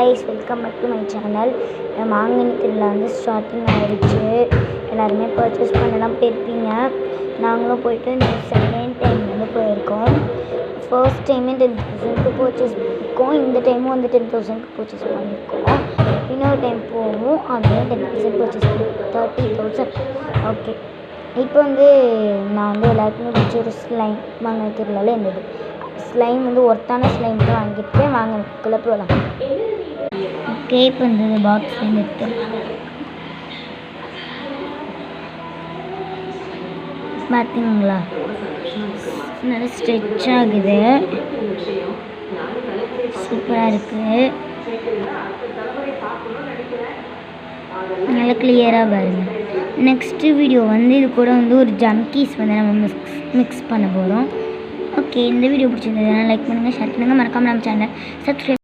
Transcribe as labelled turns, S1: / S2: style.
S1: guys, welcome back to my channel. மாங்கனி திருவிழா வந்து ஸ்டார்டிங் ஆகிடுச்சு. எல்லாருமே பர்ச்சேஸ் பண்ணலாம் போயிருப்பீங்க. நாங்களும் போயிட்டு இந்த செகண்ட் டைம் வந்து போயிருக்கோம். ஃபர்ஸ்ட் டைமே 10,000க்கு பர்ச்சேஸ் பண்ணியிருக்கோம். இந்த டைமும் வந்து 10,000க்கு பர்ச்சேஸ் பண்ணியிருக்கோம். இன்னொரு டைம் போவோம், அதுவும் 10,000 பர்ச்சேஸ் பண்ணியிருக்கோம். 30,000. ஓகே, இப்போ வந்து நான் வந்து எல்லாருக்குமே பிடிச்ச ஒரு ஸ்லைம் மாங்கனி திருவிழாவில் இருந்தது. ஸ்லைம் வந்து ஒர்த்தான ஸ்லைம் தான் வாங்கியிருக்கேன். வாங்க குள்ளே போகலாம். ஓகே, இப்போ இந்த பாக்ஸ்லேருந்து எடுத்து பார்த்தீங்களா, நல்லா ஸ்ட்ரெச் ஆகுது, சூப்பராக இருக்குது, நல்லா கிளியராக பாருங்கள். நெக்ஸ்ட்டு வீடியோ வந்து இது கூட வந்து ஒரு ஜம்கீஸ் வந்து நம்ம மிக்ஸ் பண்ண போகிறோம். ஓகே, இந்த வீடியோ பிடிச்சிருந்ததுன்னா லைக் பண்ணுங்கள், ஷேர் பண்ணுங்கள், மறக்காமல் நம்ம சேனலை சப்ஸ்கிரைப்